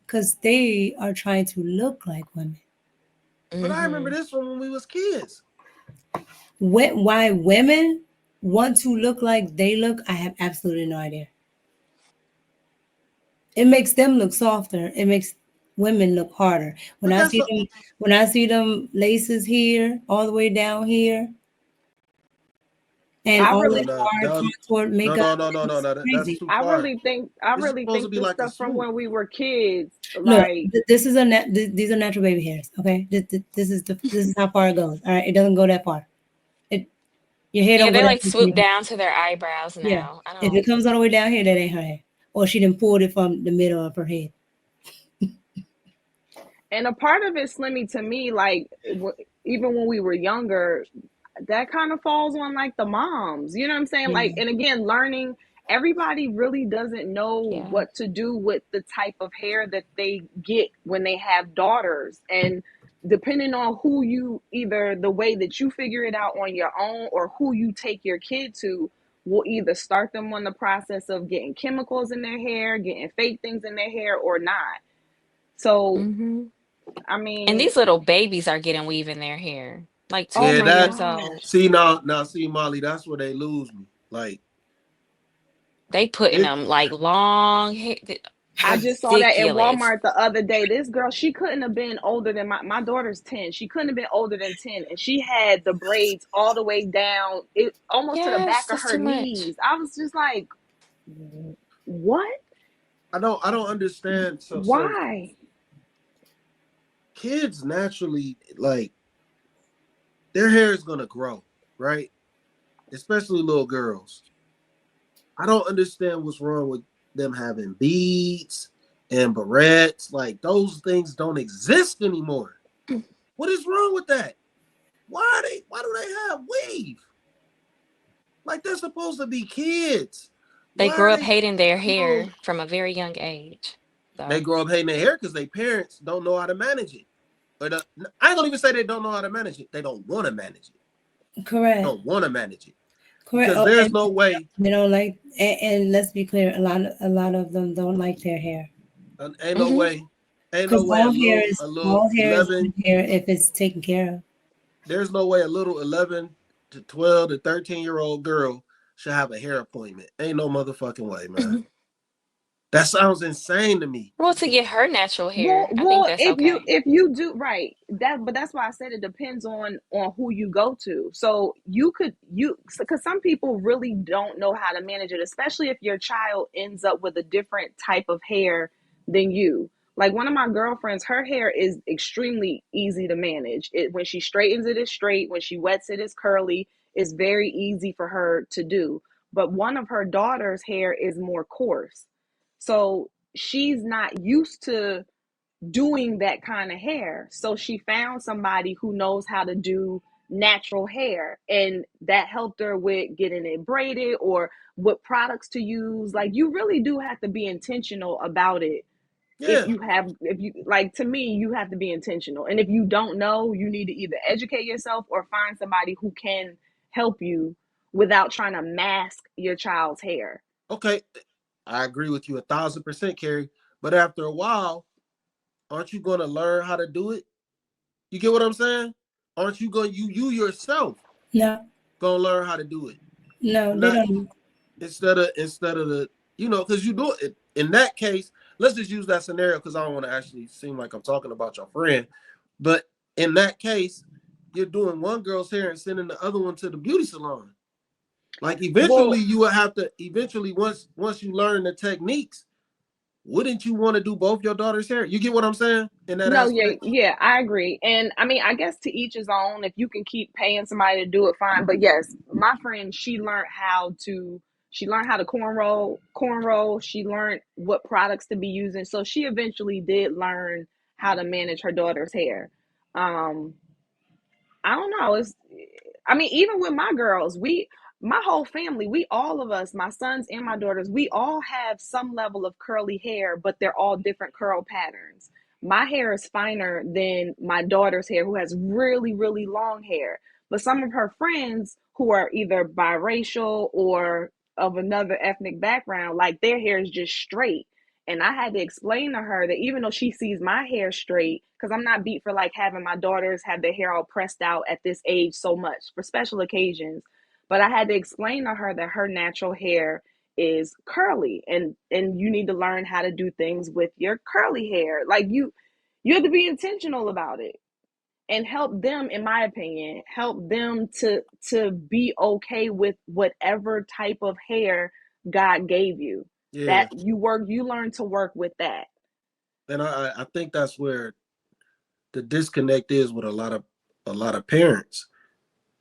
because they are trying to look like women. But I remember this from when we was kids. Why women want to look like they look, I have absolutely no idea. It makes them look softer. It makes women look harder. But that's a, When I see them laces here, all the way down here, and I all no, that really, no, hard no, contoured no, makeup, no, no, no, no, it's no. That's crazy. too far. I It's really supposed to think be this like a stuff from swoop. when we were kids, Look, like, this is these are natural baby hairs. Okay, this is how far it goes. All right, it doesn't go that far. It Your hair Yeah, don't go they that like far. swoop down to their eyebrows Yeah, now. I if don't. it comes all the way down here, that ain't her hair, or she done pulled it from the middle of her head. and a part of it, Slimmy, to me, like, even when we were younger, that kind of falls on like the moms, you know what I'm saying? Like, Mm. and again, learning, everybody really doesn't know Yeah. what to do with the type of hair that they get when they have daughters. And depending on who you, either the way that you figure it out on your own or who you take your kid to, will either start them on the process of getting chemicals in their hair, getting fake things in their hair, or not. So, Hmm. I And mean, these little babies are getting weave in their hair, like two, oh Yeah, three my years that. old. gosh. See now, see Molly. That's where they lose me. Like They putting it. them like long hair, I just saw that in ridiculous. Walmart the other day. This girl, she couldn't have been older than my daughter's 10. She couldn't have been older than 10. And she had the braids all the way down, it almost to the Yes, back of that's her too much. knees. I was just like, what? I don't understand. So Why? kids naturally like their hair is gonna grow, right? Especially little girls. I don't understand what's wrong with them having beads and barrettes. Like those things don't exist anymore. What is wrong with that? Why do they have weave? Like they're supposed to be kids. They Why are grow up they hating their no hair from a very young age. they So, grow up hating their hair because their parents don't know how to manage it. But I don't even say they don't know how to manage it. They don't want to manage it. Correct, Don't want to manage it. correct. Because Oh, there's and no way they don't like, and let's be clear, a lot of them don't like their hair ain't no hmm. way ain't no because way a little all hair is 11 good hair if it's taken care of. there's no way a little 11 to 12 to 13-year-old girl should have a hair appointment. Ain't no motherfucking way, man. That sounds insane to me. Well, to get her natural Well, hair, I think that's okay. if you do right, that, but that's why I said it depends on who you go to. So you could, because some people really don't know how to manage it, especially if your child ends up with a different type of hair than you. Like one of my girlfriends, her hair is extremely easy to manage. It, when she straightens it is straight, when she wets it is curly. It's very easy for her to do. But one of her daughter's hair is more coarse, so she's not used to doing that kind of hair. So she found somebody who knows how to do natural hair, and that helped her with getting it braided or what products to use. Like you really do have to be intentional about it. If Yeah. you have, if you like, to me, you have to be intentional. And if you don't know, you need to either educate yourself or find somebody who can help you without trying to mask your child's hair. Okay. I agree with you 1,000%, Carrie. But after a while, aren't you going to learn how to do it? You get what I'm saying? Aren't you going you yourself No, going to learn how to do it? no, they Not don't. instead of the because you do it in that case. Let's just use that scenario because I don't want to actually seem like I'm talking about your friend. But in that case, you're doing one girl's hair and sending the other one to the beauty salon. Like eventually Well, you will have to eventually once you learn the techniques, wouldn't you want to do both your daughter's hair? You get what I'm saying in that no, yeah, aspect? yeah, I agree. And I mean, I guess to each his own. If you can keep paying somebody to do it, fine. But yes, my friend, she learned how to cornrow. She learned what products to be using. So she eventually did learn how to manage her daughter's hair. Um, I don't know. It's, I mean, even with my girls, my whole family, we, all of us, my sons and my daughters, we all have some level of curly hair, but they're all different curl patterns. My hair is finer than my daughter's hair, who has really, really long hair. But some of her friends who are either biracial or of another ethnic background, like their hair is just straight. And I had to explain to her that even though she sees my hair straight, because I'm not beat for like having my daughters have their hair all pressed out at this age so much for special occasions. But I had to explain to her that her natural hair is curly, and you need to learn how to do things with your curly hair. Like you have to be intentional about it and help them, in my opinion, help them to be okay with whatever type of hair God gave you. Yeah. That you learn to work with that. And I think that's where the disconnect is with a lot of parents.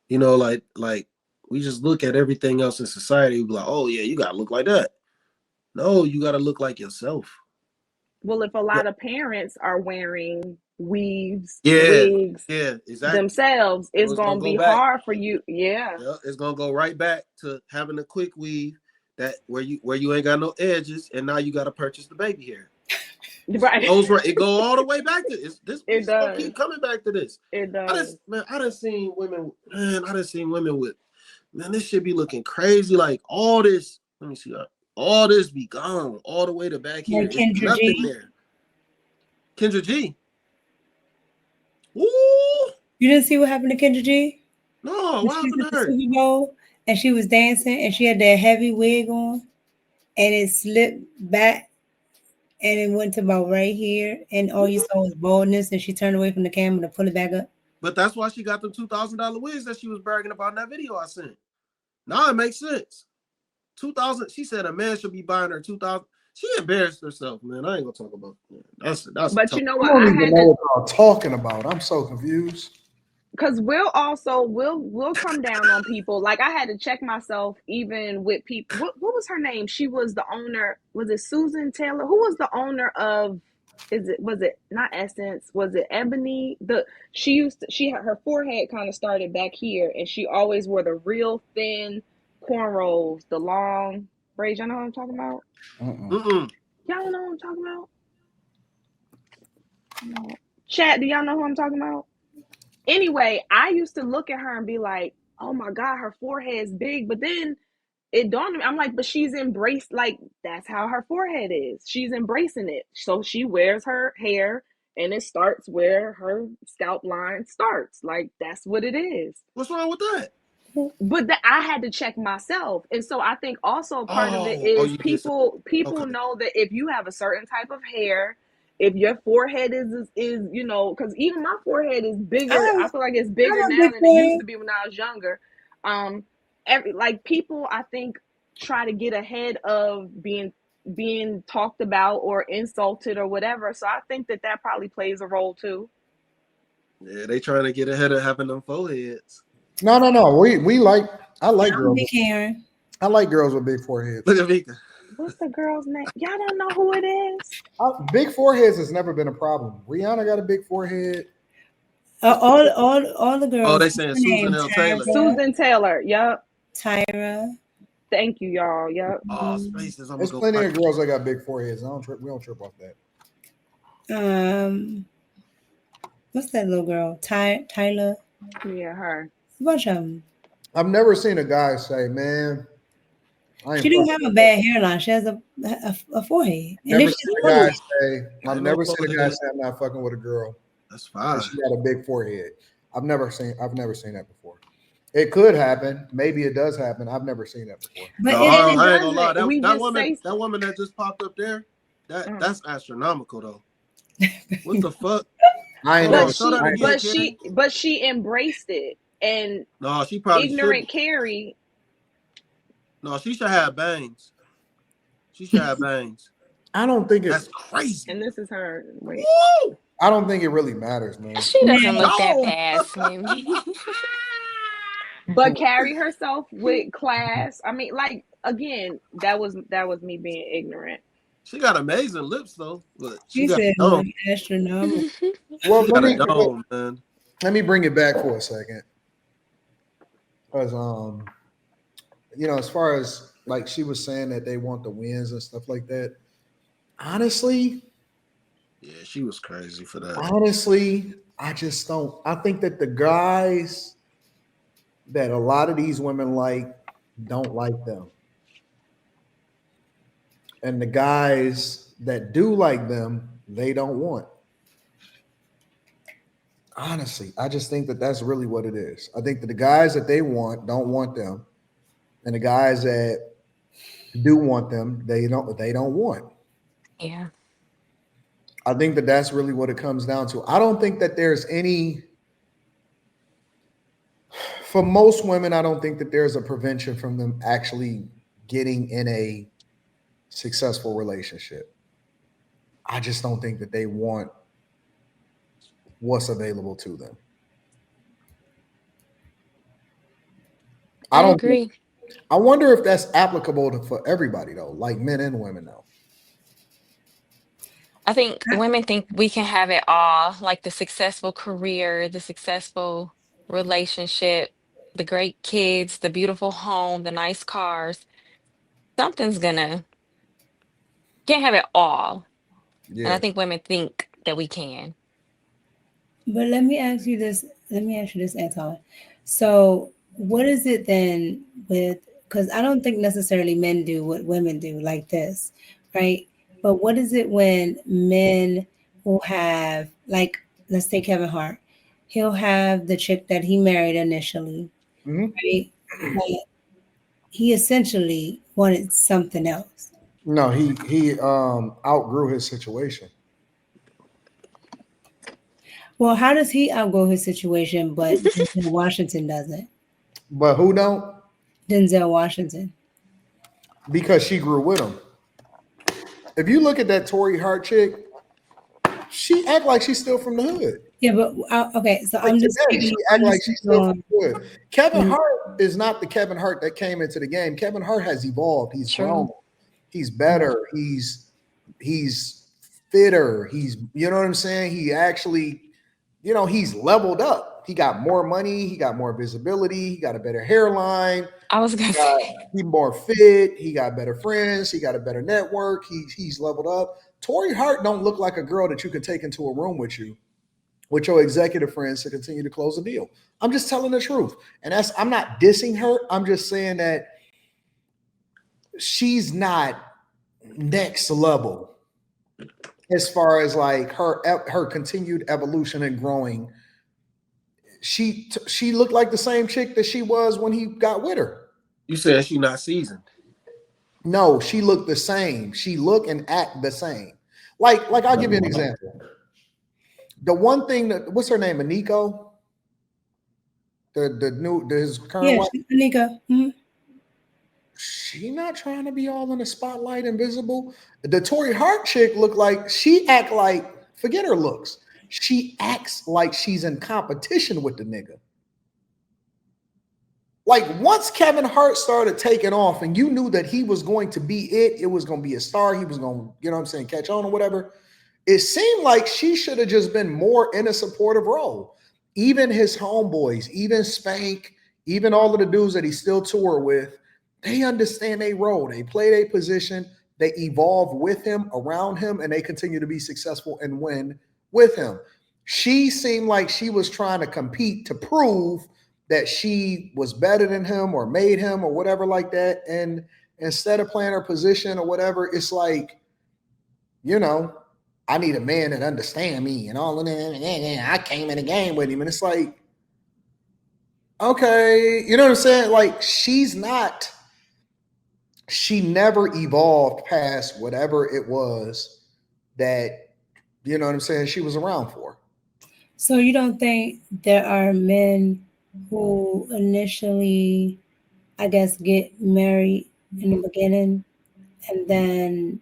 You know, like we just look at everything else in society, we be like, oh yeah, you gotta look like that. No, you gotta look like yourself. Well, if a lot of parents are wearing weaves, Yeah, wigs yeah, exactly. themselves, So it's it's gonna gonna go be back. hard for you. Yeah. Yeah, it's gonna go right back to having a quick weave that where you ain't got no edges, and now you gotta purchase the baby hair. Right. It go all the way back to this. We It just gonna does. keep coming back to this. It I does. just man, I done seen women. Man, I done seen women with man. This should be looking crazy. Like all this. Let me see. All this be gone all the way to back here. Like It's Kendra nothing G. there. Kendra G. Woo! You didn't see what happened to Kendra G? No, When what she was happened at to the her? Super Bowl and she was dancing and she had that heavy wig on and it slipped back and it went to about right here and all you saw was baldness and she turned away from the camera to pull it back up. But that's why she got them $2,000 wigs that she was bragging about in that video I sent. Now it makes sense. 2,000. She said a man should be buying her 2,000. She embarrassed herself, man. I ain't gonna talk about that. That's a But tough. you know I what? don't I even had know to, what y'all talking about. I'm so confused. because we'll come down on people. Like I had to check myself even with people. What was her name? She was the owner. Was it Susan Taylor? Who was the owner of? Was it not Essence? Was it Ebony? She had her forehead kind of started back here, and she always wore the real thin cornrows, the long braids. Y'all know what I'm talking about? Mm-mm. Mm-mm. Y'all don't know what I'm talking about? No. Chat, do y'all know who I'm talking about? Anyway, I used to look at her and be like, oh my God, her forehead's big. But then it dawned on me, I'm like, but she's embraced, like, that's how her forehead is. She's embracing it. So she wears her hair and it starts where her scalp line starts. Like, that's what it is. What's wrong with that? But I had to check myself. And so I think also part of it Oh, is you did say people okay. know that if you have a certain type of hair, if your forehead is you know, because even my forehead is bigger. I feel like it's I bigger have a now big than it used forehead. to be when I was younger. Like people I think try to get ahead of being talked about or insulted or whatever. So I think that probably plays a role too. Yeah, they trying to get ahead of having them foreheads. No. We like. I like I'm girls. big Karen. I like girls with big foreheads. Look at Vika. What's the girl's name? Y'all don't know who it is? Big foreheads has never been a problem. Rihanna got a big forehead. All the Oh, girls. they What's saying her name? Susan L. Taylor. Susan Taylor. Yep. Tyra. Thank you, y'all. Yep. Oh, spaces. I'm gonna There's go plenty watch. of girls that got big foreheads. I don't trip. We don't trip off that. Um, what's that little girl? Tyler. Yeah, her. A bunch of them. I've never seen a guy say, "Man, I She ain't don't fucking have a with that." bad hairline. She has a forehead, and then Never she's seen a guy smooth. say, I "I've ain't no never seen a guy forehead. say I'm not fucking with a girl That's and fine. she got a big forehead." I've never seen that before. It could happen. Maybe it does happen. I've never seen that before. But No, And it I ain't gonna lie. doesn't. We That just woman, say that woman that just popped up there, mm. that's astronomical though. What the fuck? I ain't Hold never. on, show that I, again, Carrie. But she embraced it. And No, she probably should. ignorant Carrie. No, she should have bangs. She should have bangs. I don't think That's it. crazy. And this is her. Wait. Woo! I don't think it really matters, man. She doesn't now, look that No. bad, Smimmy. But carry herself with class. I mean, like again, that was me being ignorant. She got amazing lips though, but she she got said a dome. astronomical. Well, She got a dome, man. let me bring it back for a second, because as far as like she was saying that they want the wins and stuff like that. Honestly, Yeah, she was crazy for that. I just don't. I think that the guys that a lot of these women don't like them, and the guys that do like them, they don't want. Honestly, I just think that that's really what it is. I think that the guys that they want don't want them, and the guys that do want them, they don't want. Yeah, I think that that's really what it comes down to. I don't think that there's any for most women, I don't think that there's a prevention from them actually getting in a successful relationship. I just don't think that they want what's available to them. I I don't think, agree. I wonder if that's applicable for everybody though, like men and women though. I think women think we can have it all, like the successful career, the successful relationship, the great kids, the beautiful home, the nice cars. Something's gonna can't have it all. And I Yeah. think women think that we can. But let me ask you this. Let me ask you this, Anton. So, what is it then with? Because I don't think necessarily men do what women do like this, right? But what is it when men will have, like, let's take Kevin Hart. He'll have the chick that he married initially, Mhm. right? But he essentially wanted something else. No, he outgrew his situation. Well, how does he outgrow his situation, but Denzel Washington doesn't? But who don't? Denzel Washington. Because she grew with him. If you look at that Tory Hart chick, she act like she's still from the hood. Yeah, but okay. So Like I'm just today, she speaking. act I'm like just she's speaking still from on. the hood. Kevin Mm, Hart is not the Kevin Hart that came into the game. Kevin Hart has evolved. He's grown. True. He's better. He's fitter. He's you know what I'm saying. He actually, he's leveled up. He got more money. He got more visibility. He got a better hairline. I was gonna Got say, he more fit. He got better friends. He got a better network. He's leveled up. Tory Hart don't look like a girl that you could take into a room with your executive friends to continue to close a deal. I'm just telling the truth. And I'm not dissing her. I'm just saying that she's not next level as far as like her continued evolution and growing. She looked like the same chick that she was when he got with her. You said she not seasoned. No, she looked the same. She look and act the same. Like I'll give you an example. The one thing that what's her name, Aniko? His current yeah, wife. Anika. Mhm. She not trying to be all in the spotlight and visible. The Tory Hart chick look like she act like forget her looks. She acts like she's in competition with the nigga. Like once Kevin Hart started taking off and you knew that he was going to be it was going to be a star, he was going to, what I'm saying, catch on or whatever. It seemed like she should have just been more in a supportive role. Even his homeboys, even Spank, even all of the dudes that he still tour with, they understand their role. They play their position. They evolve with him, around him, and they continue to be successful and win with him. She seemed like she was trying to compete to prove that she was better than him or made him or whatever like that. And instead of playing her position or whatever, it's like, you know, I need a man that understand me and all of that. I came in the game with him. And it's like, okay, you know what I'm saying? Like she never evolved past whatever it was that, you know what I'm saying, she was around for. So you don't think there are men who initially, I guess, get married in the beginning and then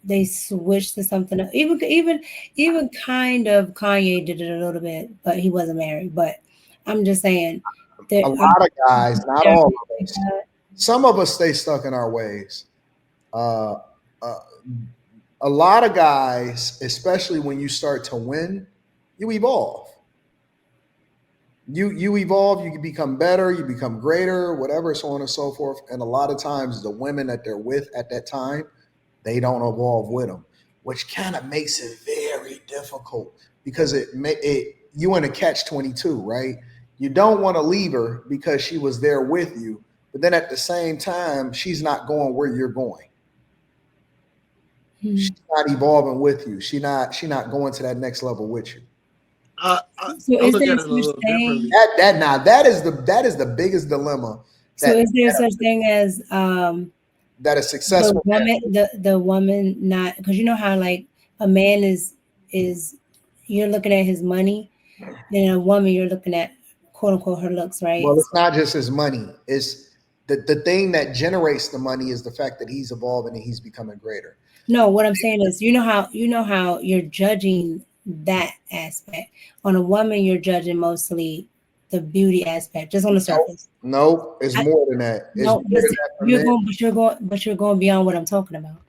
they switch to something else? Even kind of Kanye did it a little bit, but he wasn't married. But I'm just saying there A are, lot of guys, not there are all men of like us. that. Some of us stay stuck in our ways. Uh, uh, a lot of guys, especially when you start to win, you evolve. You evolve, you become better, you become greater, whatever, so on and so forth. And a lot of times, the women that they're with at that time, they don't evolve with them, which kind of makes it very difficult because it you in a catch-22, right? You don't want to leave her because she was there with you, but then at the same time, she's not going where you're going. Hmm. She's not evolving with you. She not going to that next level with you. So I is look there at it a such little thing? differently. That is the biggest dilemma So that is there such thing as that a the successful man. woman the woman not, because you know how like a man is you're looking at his money, and a woman you're looking at quote unquote her looks, right? Well, it's not just his money. It's the thing that generates the money is the fact that he's evolving and he's becoming greater. No, what I'm saying is you know how you're judging that aspect. On a woman you're judging mostly the beauty aspect just on the Nope, surface. nope, it's I, more than that. It's no, more than that for men. but you're going beyond what I'm talking about.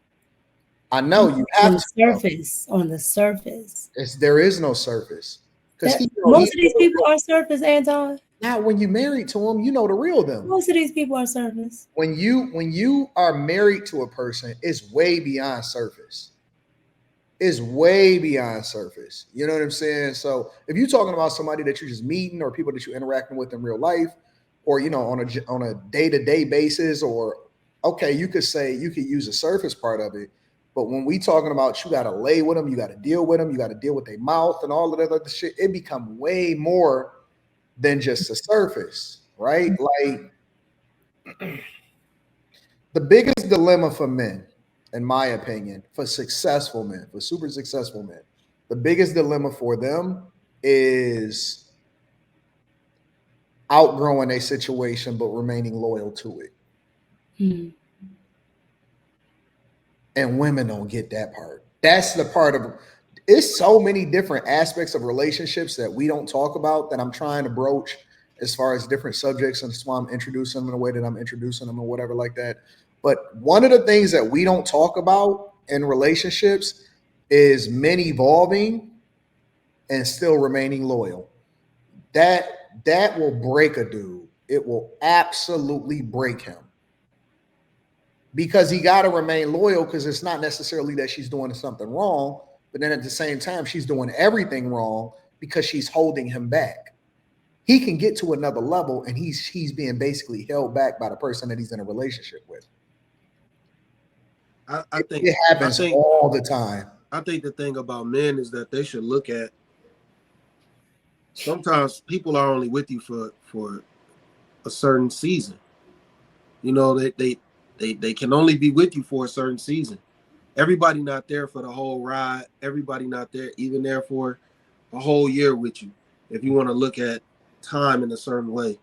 I know you On have the to know. surface, on the surface. There is no surface because That he know he most of these people are surface, Anton. not when you married to him. You know the real them. Most of these people are surface. When you are married to a person, it's way beyond surface. Is way beyond surface. You know what I'm saying? So if you're talking about somebody that you're just meeting or people that you're interacting with in real life, or on a day-to-day basis, or okay, you could say you could use the surface part of it. But when we talking about you got to lay with them, you got to deal with them, you got to deal with their mouth and all of that other shit, it become way more than just the surface, right? Like the biggest dilemma for men, in my opinion, for successful men, for super successful men, the biggest dilemma for them is outgrowing a situation but remaining loyal to it. Hmm. And women don't get that part. That's the part of it's so many different aspects of relationships that we don't talk about that I'm trying to broach as far as different subjects, and that's why I'm introducing them in the way that I'm introducing them or whatever like that. But one of the things that we don't talk about in relationships is men evolving and still remaining loyal. That that will break a dude. It will absolutely break him because he got to remain loyal because it's not necessarily that she's doing something wrong, but then at the same time, she's doing everything wrong because she's holding him back. He can get to another level and he's being basically held back by the person that he's in a relationship with. I, I It, think it I happens think all the time. I think the thing about men is that they should look at sometimes people are only with you for a certain season. You know, they can only be with you for a certain season. Everybody not there for the whole ride. Everybody not there even there for a whole year with you. If you want to look at time in a certain way,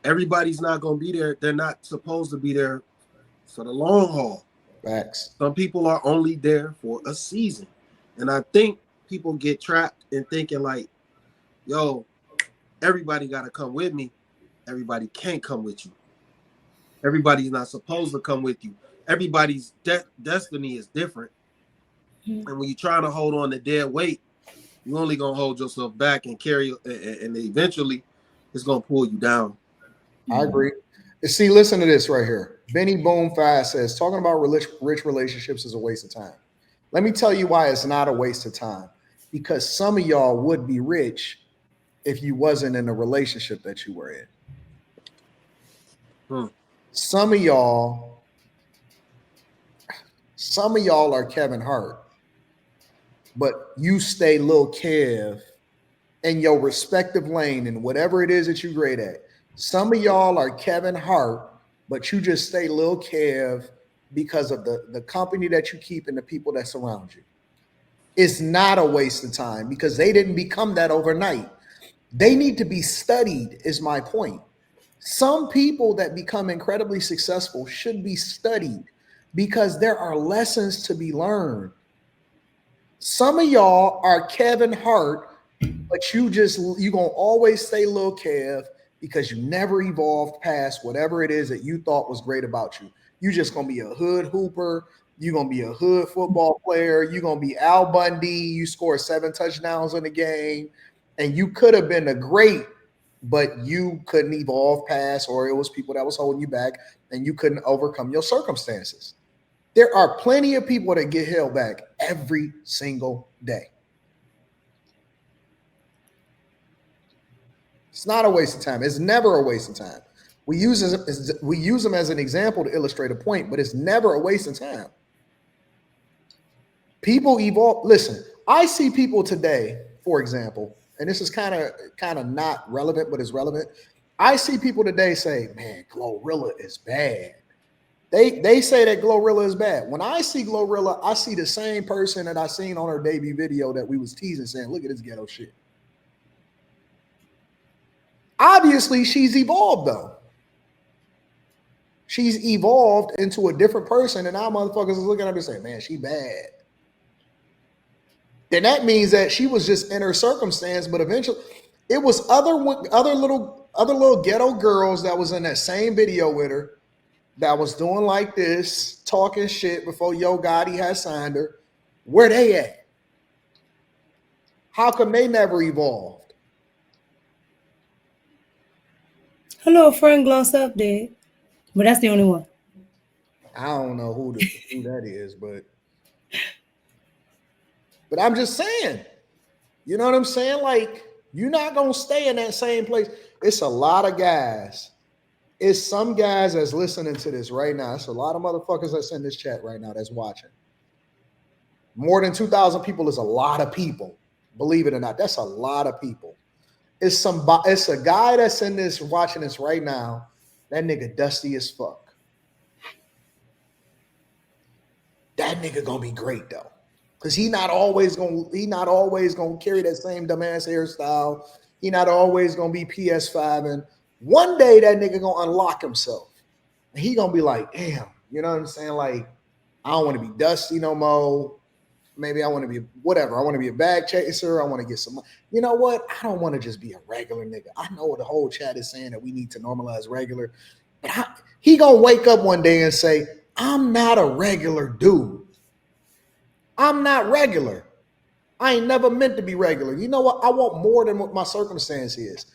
everybody's not going to be there. They're not supposed to be there for the long haul. Facts. Some people are only there for a season. And I think people get trapped in thinking like, yo, everybody got to come with me. Everybody can't come with you. Everybody's not supposed to come with you. Everybody's destiny is different. Hmm. And when you're trying to hold on to dead weight, you're only going to hold yourself back and carry, and eventually it's going to pull you down. I Hmm. agree. See, listen to this right here. Benny Boom Fast says talking about rich relationships is a waste of time. Let me tell you why it's not a waste of time. Because some of y'all would be rich if you wasn't in the relationship that you were in. Hmm. Some of y'all, some of y'all are Kevin Hart, but you stay Lil Kev in your respective lane and whatever it is that you're great at. Some of y'all are Kevin Hart, but you just stay Lil Kev because of the company that you keep and the people that surround you. It's not a waste of time because they didn't become that overnight. They need to be studied, is my point. Some people that become incredibly successful should be studied because there are lessons to be learned. Some of y'all are Kevin Hart, but you gonna always stay Lil Kev because you never evolved past whatever it is that you thought was great about you. You just gonna be a hood hooper. You're gonna be a hood football player. You're gonna be Al Bundy. You score 7 touchdowns in the game, and you could have been a great, but you couldn't evolve past, or it was people that was holding you back, and you couldn't overcome your circumstances. There are plenty of people that get held back every single day. It's not a waste of time. It's never a waste of time. We use them as an example to illustrate a point, but it's never a waste of time. People evolve. Listen, I see people today, for example, and this is kind of not relevant, but it's relevant. I see people today say, "Man, Glorilla is bad." They say that Glorilla is bad. When I see Glorilla, I see the same person that I seen on her debut video that we was teasing, saying, "Look at this ghetto shit." Obviously, she's evolved though. She's evolved into a different person, and now motherfuckers is looking at her and saying, "Man, she bad." Then that means that she was just in her circumstance, but eventually, it was other little ghetto girls that was in that same video with her that was doing like this, talking shit before Yo Gotti had signed her. Where they at? How come they never evolved? Her little friend gloss up dead, but that's the only one. I don't know who that is, but I'm just saying. You know what I'm saying? Like, you're not gonna stay in that same place. It's a lot of guys. It's some guys that's listening to this right now. It's a lot of motherfuckers that's in this chat right now that's watching. More than 2,000 people is a lot of people. Believe it or not, that's a lot of people. It's a guy that's in this watching this right now. That nigga dusty as fuck. That nigga gonna be great though. Cause he not always gonna carry that same dumbass hairstyle. He not always gonna be PS5. And one day that nigga gonna unlock himself. And he gonna be like, damn, you know what I'm saying? Like, I don't want to be dusty no more. Maybe I want to be whatever. I want to be a bag chaser. I want to get some. You know what? I don't want to just be a regular nigga. I know the whole chat is saying that we need to normalize regular. But he gonna wake up one day and say, I'm not a regular dude. I'm not regular. I ain't never meant to be regular. You know what? I want more than what my circumstance is.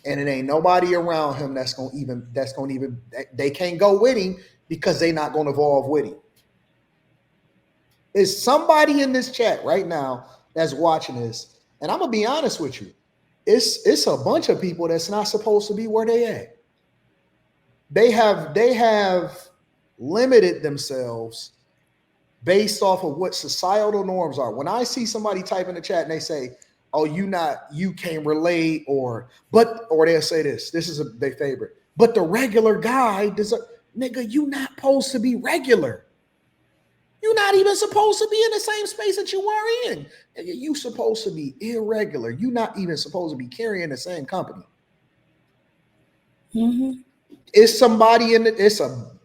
And it ain't nobody around him that's gonna even they can't go with him because they not gonna evolve with him. Is somebody in this chat right now that's watching this, and I'm gonna be honest with you, it's a bunch of people that's not supposed to be where they at. They have limited themselves based off of what societal norms are. When I see somebody type in the chat and they say, "Oh, you can't relate," or they'll say this is their favorite. But the regular guy nigga, you not supposed to be regular. You're not even supposed to be in the same space that you are in. You supposed to be irregular. You're not even supposed to be carrying the same company. Mm-hmm. It's somebody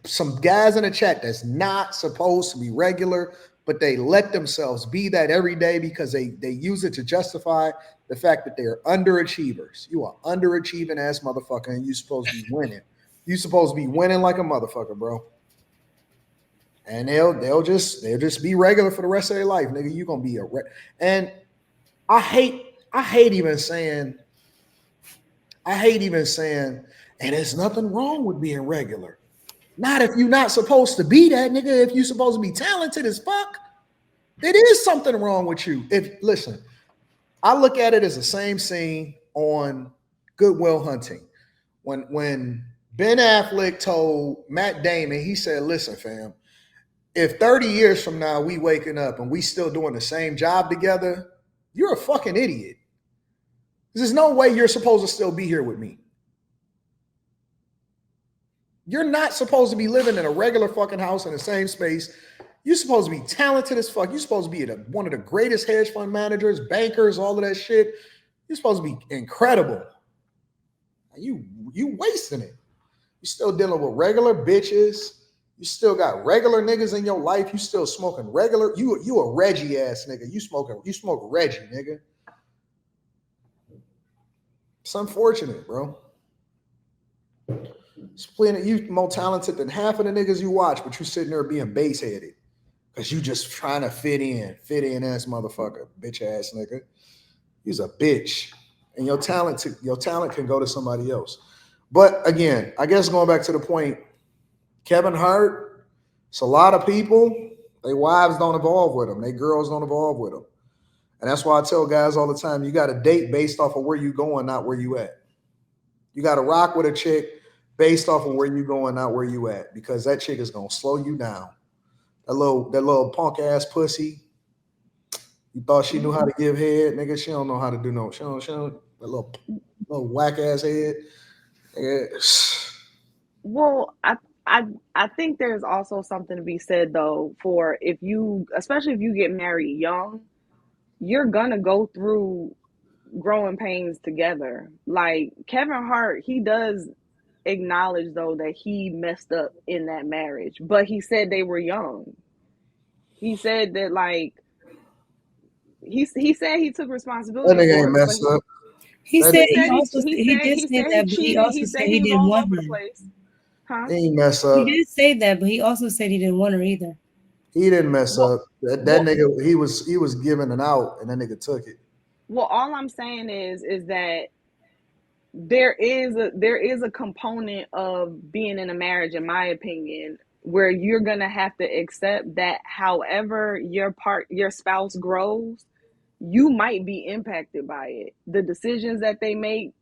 some guys in the chat that's not supposed to be regular, but they let themselves be that every day because they use it to justify the fact that they're underachievers. You are underachieving ass motherfucker, and you're supposed to be winning. You're supposed to be winning like a motherfucker, bro. And they'll just be regular for the rest of their life, nigga. You gonna be and I hate even saying, and there's nothing wrong with being regular. Not if you're not supposed to be that, nigga. If you're supposed to be talented as fuck, there is something wrong with you. Listen, I look at it as the same scene on Good Will Hunting. When Ben Affleck told Matt Damon, he said, listen, fam, if 30 years from now we waking up and we still doing the same job together, you're a fucking idiot. There's no way you're supposed to still be here with me. You're not supposed to be living in a regular fucking house in the same space. You're supposed to be talented as fuck. You're supposed to be one of the greatest hedge fund managers, bankers, all of that shit. You're supposed to be incredible. You wasting it. You're still dealing with regular bitches. You still got regular niggas in your life. You still smoking regular. You a Reggie ass nigga. You smoke Reggie, nigga. It's unfortunate, bro. It's plenty. You more talented than half of the niggas you watch, but you sitting there being base headed because you just trying to fit in ass motherfucker, bitch ass nigga. He's a bitch, and your talent can go to somebody else. But again, I guess going back to the point, Kevin Hart, it's a lot of people. Their wives don't evolve with them. Their girls don't evolve with them. And that's why I tell guys all the time, you got to date based off of where you going, not where you at. You got to rock with a chick based off of where you going, not where you at, because that chick is going to slow you down. That little punk ass pussy, You thought she knew how to give head, nigga. She don't know how to do no. She don't that little whack ass head. Nigga. Well, I think there's also something to be said though for if you, especially if you get married young, you're gonna go through growing pains together. Like Kevin Hart, he does acknowledge though that he messed up in that marriage, but he said they were young. He said that like he said he took That responsibility nigga ain't for it, but messed up. He That said he nigga he said also he did he say said he that, but he cheated. also He said said he he was didn't all want over the her. place. Huh? he ain't mess He up. did say that, but he also said he didn't want her either. He didn't mess Well, up. That well, nigga, he was giving an out, and that nigga took it. well. All I'm saying is that there is a component of being in a marriage, in my opinion, where you're gonna have to accept that however your spouse grows, you might be impacted by it. The decisions that they make,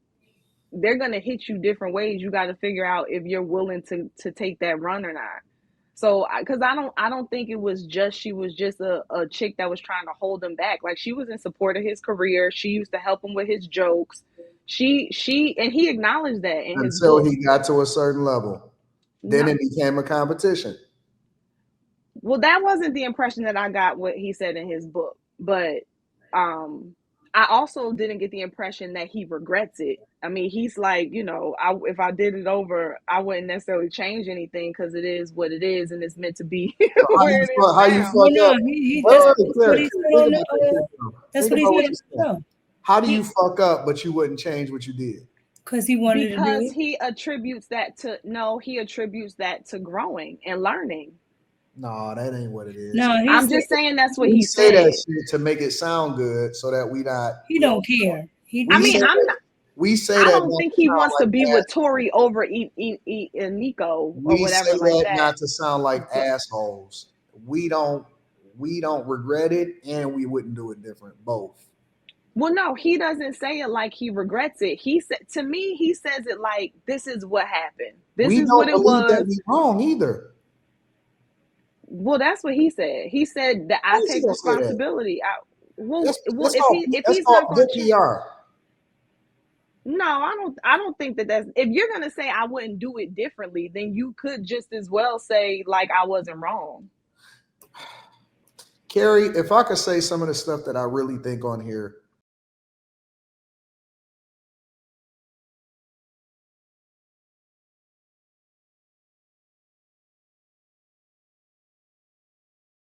they're gonna hit you different ways. You got to figure out if you're willing to take that run or not. So, because I don't think it was just she was just a chick that was trying to hold him back. Like she was in support of his career. She used to help him with his jokes. She and he acknowledged that in his Until book. he got to a certain level. Then No, it became a competition. well, that wasn't the impression that I got what he said in his book, but um I also didn't get the impression that he regrets it. I mean, he's like, if I did it over, I wouldn't necessarily change anything because it is what it is and it's meant to be So where it is how you now. Well, fuck up? no, he Wait, that's, wait, that's what Claire, he Claire, said think on about this shit, the. though. That's Think what he about said what on you the said. show How do you He fuck up, but you wouldn't change what you did? because he wanted to do because it. he attributes that to no, he attributes that to growing and learning. No, that ain't what it is. No, he I'm said just saying that's what We he say that said. shit to make it sound good, so that he don't care. I we mean, say I'm that not. we say I that don't not think to he sound wants to like be with assholes. Tori over Nico or We say whatever like that that. not to sound like But assholes. We don't we don't regret it, and we wouldn't do it different. Both. well, no, he doesn't say it like he regrets it. He said to me, he says it like this is what happened. This We is what don't it believe that was. we wrong either. Well, that's what he said. He said that How I is he take gonna say that? responsibility. That's Well, that's if called he if that's he's called not going good to change, PR. no, I don't think that that's. If you're gonna say I wouldn't do it differently, then you could just as well say like I wasn't wrong. Carrie, if I could say some of the stuff that I really think on here,